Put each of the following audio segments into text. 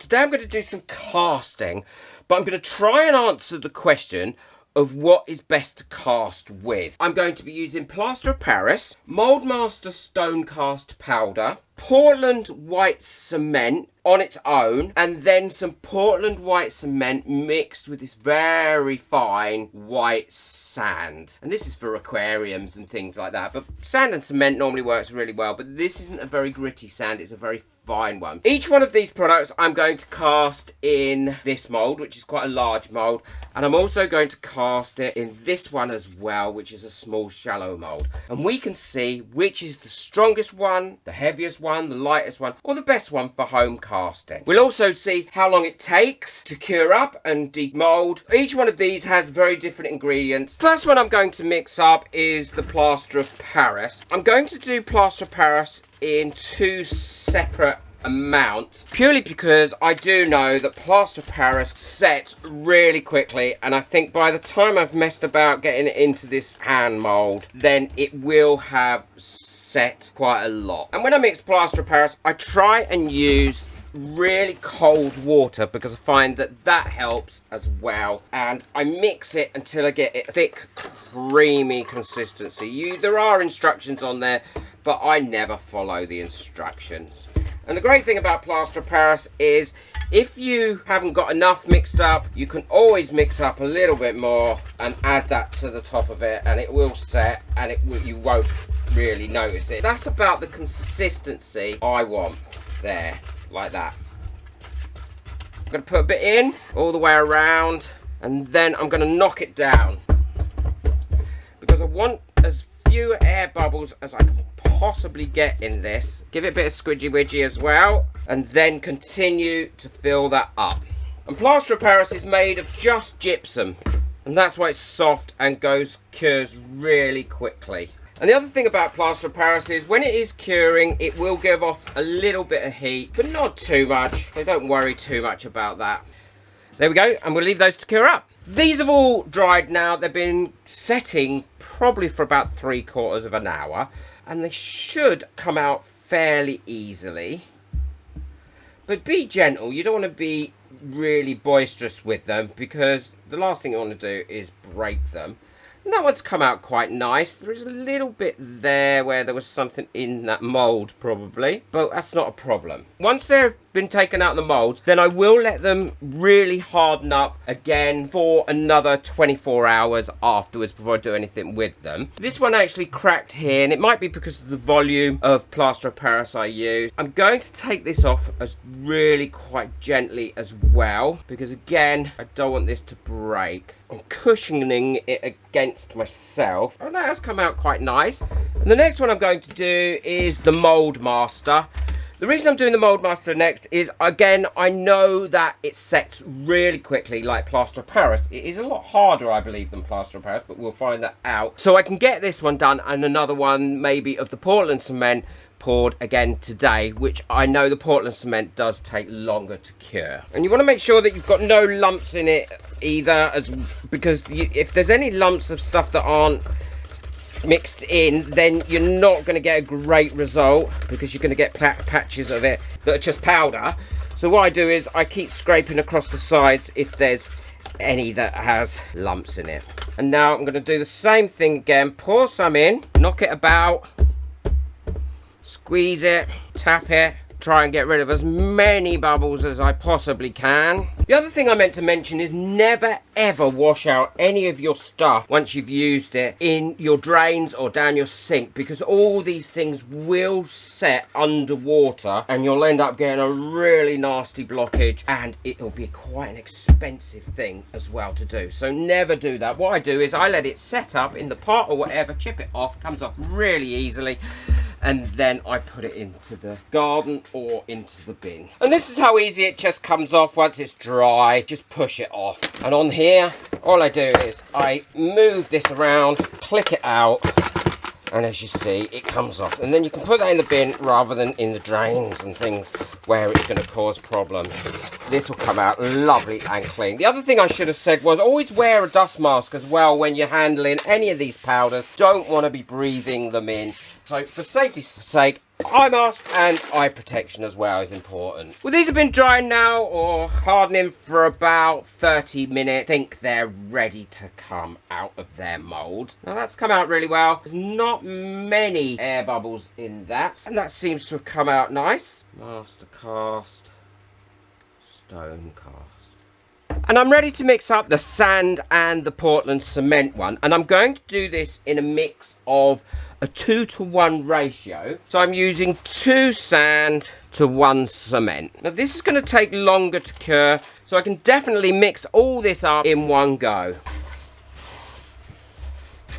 Today I'm going to do some casting, but I'm going to try and answer the question of what is best to cast with. I'm going to be using plaster of Paris, Moldmaster stone cast powder, Portland white cement on its own, and then some Portland white cement mixed with this very fine white sand. And this is for aquariums and things like that, but sand and cement normally works really well, but this isn't a very gritty sand, it's a very fine one. Each one of these products I'm going to cast in this mould, which is quite a large mould, and I'm also going to cast it in this one as well, which is a small shallow mould. And we can see which is the strongest one, the heaviest one, the lightest one, or the best one for home casting. We'll also see how long it takes to cure up and demold. Each one of these has very different ingredients. First one I'm going to mix up is the plaster of Paris. I'm going to do plaster of Paris in two separate amounts, purely because I do know that plaster of Paris sets really quickly, and I think by the time I've messed about getting it into this hand mould, then it will have set quite a lot. And when I mix plaster of Paris, I try and use really cold water because I find that that helps as well, and I mix it until I get it thick, creamy consistency. There are instructions on there, but I never follow the instructions. And the great thing about plaster of Paris is if you haven't got enough mixed up, you can always mix up a little bit more and add that to the top of it, and it will set, and you won't really notice it. That's about the consistency I want there, like that. I'm going to put a bit in all the way around, and then I'm going to knock it down because I want as few air bubbles as I can possibly get in this. Give it a bit of squidgy widgy as well, and then continue to fill that up. And plaster of Paris is made of just gypsum, and that's why it's soft and cures really quickly. And the other thing about plaster of Paris is when it is curing, it will give off a little bit of heat, but not too much. So don't worry too much about that. There we go, and we'll leave those to cure up. These have all dried now. They've been setting probably for about 3/4 of an hour, and they should come out fairly easily. But be gentle. You don't want to be really boisterous with them, because the last thing you want to do is break them. And that one's come out quite nice. There is a little bit there where there was something in that mould probably, but that's not a problem. Once they've been taken out of the mould, then I will let them really harden up again for another 24 hours afterwards before I do anything with them. This one actually cracked here, and it might be because of the volume of plaster of Paris I use. I'm going to take this off as really quite gently as well, because again, I don't want this to break. I'm cushioning it against myself. Oh, that has come out quite nice. And the next one I'm going to do is the Moldmaster. The reason I'm doing the Moldmaster next is, again, I know that it sets really quickly like plaster of Paris. It is a lot harder, I believe, than plaster of Paris, but we'll find that out. So I can get this one done and another one maybe of the Portland cement poured again today, which I know the Portland cement does take longer to cure. And you want to make sure that you've got no lumps in it either, because if there's any lumps of stuff that aren't mixed in, then you're not going to get a great result, because you're going to get patches of it that are just powder. So what I do is I keep scraping across the sides if there's any that has lumps in it. And now I'm going to do the same thing again. Pour some in, knock it about, squeeze it, tap it, try and get rid of as many bubbles as I possibly can. The other thing I meant to mention is never ever wash out any of your stuff once you've used it in your drains or down your sink, because all these things will set underwater and you'll end up getting a really nasty blockage, and it'll be quite an expensive thing as well to do. So never do that. What I do is I let it set up in the pot or whatever, chip it off, comes off really easily, and then I put it into the garden or into the bin. And this is how easy it just comes off once it's dry. Just push it off. And on here, all I do is I move this around, click it out, and as you see, it comes off. And then you can put that in the bin rather than in the drains and things where it's going to cause problems. This will come out lovely and clean. The other thing I should have said was always wear a dust mask as well when you're handling any of these powders. Don't want to be breathing them in. So for safety's sake, eye mask and eye protection as well is important. Well, these have been drying now or hardening for about 30 minutes. I think they're ready to come out of their mould. Now that's come out really well. There's not many air bubbles in that, and that seems to have come out nice. Master cast, stone cast. And I'm ready to mix up the sand and the Portland cement one, and I'm going to do this in a mix of a 2-to-1 ratio. So I'm using 2 sand to 1 cement. Now this is going to take longer to cure, so I can definitely mix all this up in one go.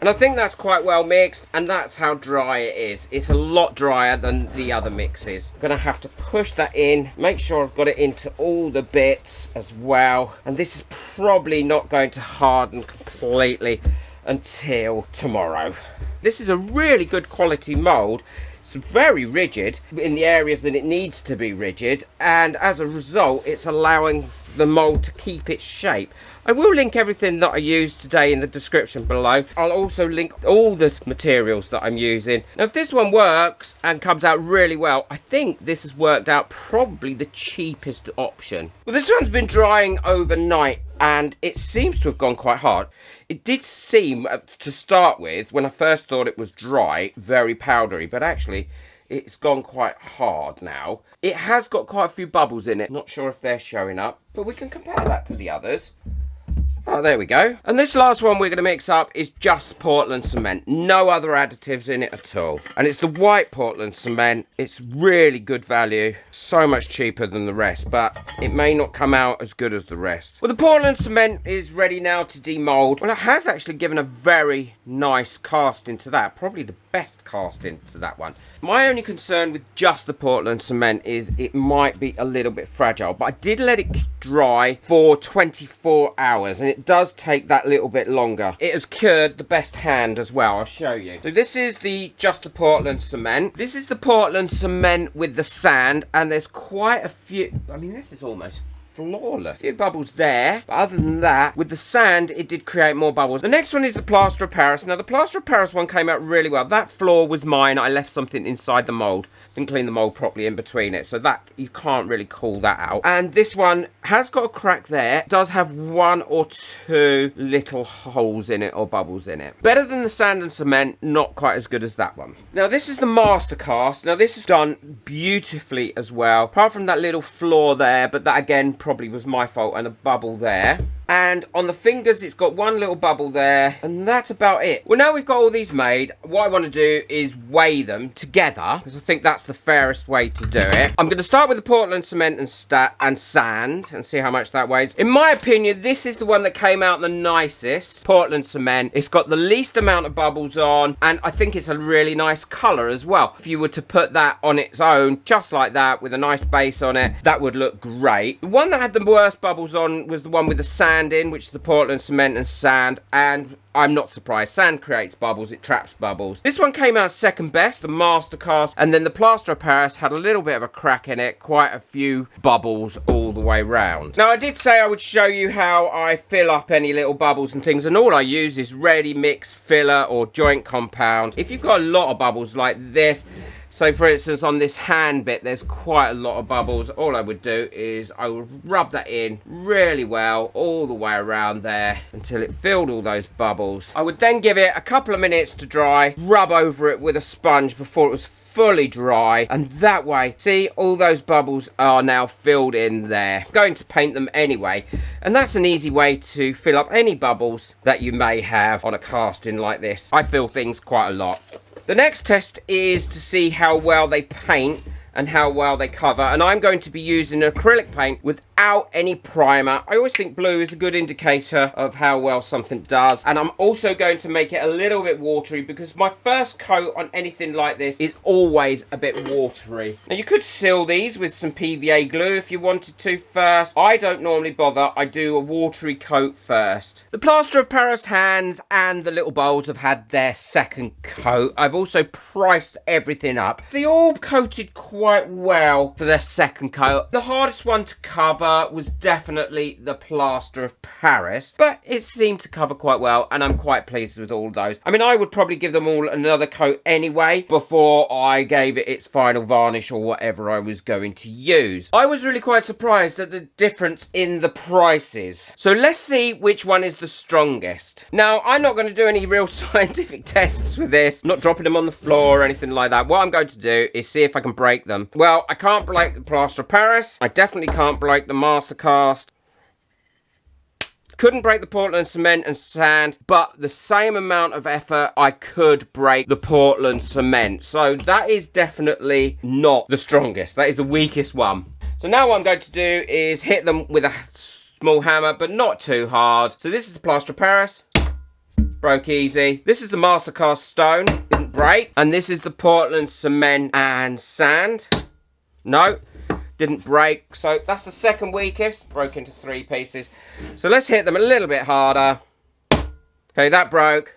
And I think that's quite well mixed, and that's how dry it is. It's a lot drier than the other mixes. I'm gonna have to push that in, make sure I've got it into all the bits as well. And this is probably not going to harden completely until tomorrow. This is a really good quality mould. It's very rigid in the areas that it needs to be rigid, and as a result it's allowing the mould to keep its shape. I will link everything that I used today in the description below. I'll also link all the materials that I'm using. Now if this one works and comes out really well, I think this has worked out probably the cheapest option. Well, this one's been drying overnight and it seems to have gone quite hard. It did seem, to start with, when I first thought it was dry, very powdery, but actually it's gone quite hard now. It has got quite a few bubbles in it. Not sure if they're showing up, but we can compare that to the others. Oh, there we go. And this last one we're going to mix up is just Portland cement. No other additives in it at all. And it's the white Portland cement. It's really good value. So much cheaper than the rest, but it may not come out as good as the rest. Well, the Portland cement is ready now to demold. Well, it has actually given a very nice cast into that. Probably the best cast into that one. My only concern with just the Portland cement is it might be a little bit fragile, but I did let it dry for 24 hours and it does take that little bit longer. It has cured the best hand as well. I'll show you. So this is just the Portland cement. This is the Portland cement with the sand, and there's quite a few. I mean, this is almost flawless. A few bubbles there, but other than that, with the sand it did create more bubbles. The next one is the plaster of Paris. Now the plaster of Paris one came out really well. That floor was mine. I left something inside the mould, didn't clean the mould properly in between it, so that you can't really call that out. And this one has got a crack there. It does have 1 or 2 little holes in it or bubbles in it. Better than the sand and cement, not quite as good as that one. Now this is the master cast. Now this is done beautifully as well, apart from that little flaw there, but that again probably was my fault, and a bubble there. And on the fingers it's got 1 little bubble there, and that's about it. Well, now we've got all these made, what I want to do is weigh them together, because I think that's the fairest way to do it. I'm going to start with the Portland cement and sand and see how much that weighs. In my opinion, this is the one that came out the nicest. Portland cement. It's got the least amount of bubbles on, and I think it's a really nice colour as well. If you were to put that on its own, just like that, with a nice base on it, that would look great. The one that had the worst bubbles on was the one with the sand in, which is the Portland cement and sand, and I'm not surprised. Sand creates bubbles, it traps bubbles. This one came out second best, the master cast, and then the plaster of Paris had a little bit of a crack in it, quite a few bubbles all the way round. Now I did say I would show you how I fill up any little bubbles and things, and all I use is ready mix filler or joint compound. If you've got a lot of bubbles like this, so for instance on this hand bit there's quite a lot of bubbles, all I would do is I would rub that in really well all the way around there until it filled all those bubbles. I would then give it a couple of minutes to dry, rub over it with a sponge before it was fully dry, and that way, see, all those bubbles are now filled in there. I'm going to paint them anyway, and that's an easy way to fill up any bubbles that you may have on a casting like this. I fill things quite a lot. The next test is to see how well they paint and how well they cover, and I'm going to be using acrylic paint without any primer. I always think blue is a good indicator of how well something does, and I'm also going to make it a little bit watery because my first coat on anything like this is always a bit watery. Now you could seal these with some PVA glue if you wanted to first. I don't normally bother, I do a watery coat first. The plaster of Paris hands and the little bowls have had their second coat. I've also priced everything up. They all coated quite quite well for their second coat. The hardest one to cover was definitely the plaster of Paris, but it seemed to cover quite well, and I'm quite pleased with all those. I mean, I would probably give them all another coat anyway before I gave it its final varnish or whatever I was going to use. I was really quite surprised at the difference in the prices. So let's see which one is the strongest. Now, I'm not going to do any real scientific tests with this. I'm not dropping them on the floor or anything like that. What I'm going to do is see if I can break them. Well, I can't break the plaster of Paris. I definitely can't break the master cast. Couldn't break the Portland cement and sand, but the same amount of effort I could break the Portland cement. So that is definitely not the strongest. That is the weakest one. So now what I'm going to do is hit them with a small hammer, but not too hard. So this is the plaster of Paris. Broke easy. This is the master cast stone. Didn't break. And this is the Portland cement and sand. No. Didn't break. So that's the second weakest. Broke into 3 pieces. So let's hit them a little bit harder. Okay, that broke.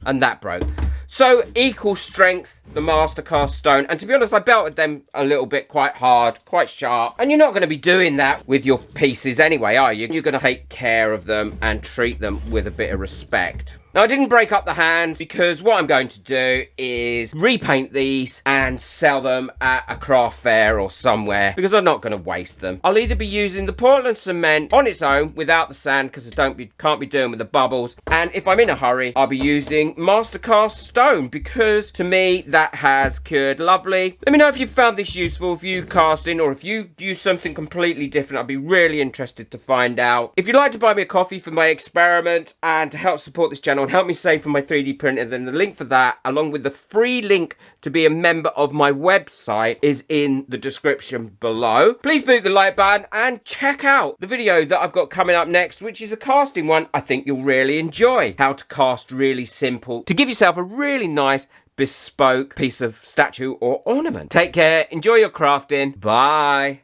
And that broke. So equal strength, the master cast stone. And to be honest, I belted them a little bit quite hard, quite sharp. And you're not going to be doing that with your pieces anyway, are you? You're going to take care of them and treat them with a bit of respect. Now, I didn't break up the hand because what I'm going to do is repaint these and sell them at a craft fair or somewhere because I'm not going to waste them. I'll either be using the Portland cement on its own without the sand because I can't be doing with the bubbles. And if I'm in a hurry, I'll be using master cast stone because to me that has cured lovely. Let me know if you found this useful, if you casting or if you use something completely different. I'd be really interested to find out. If you'd like to buy me a coffee for my experiment and to help support this channel and help me save for my 3D printer, then the link for that, along with the free link to be a member of my website, is in the description below. Please boot the like button and check out the video that I've got coming up next, which is a casting one I think you'll really enjoy. How to cast really simple to give yourself a really nice bespoke piece of statue or ornament. Take care, enjoy your crafting, bye.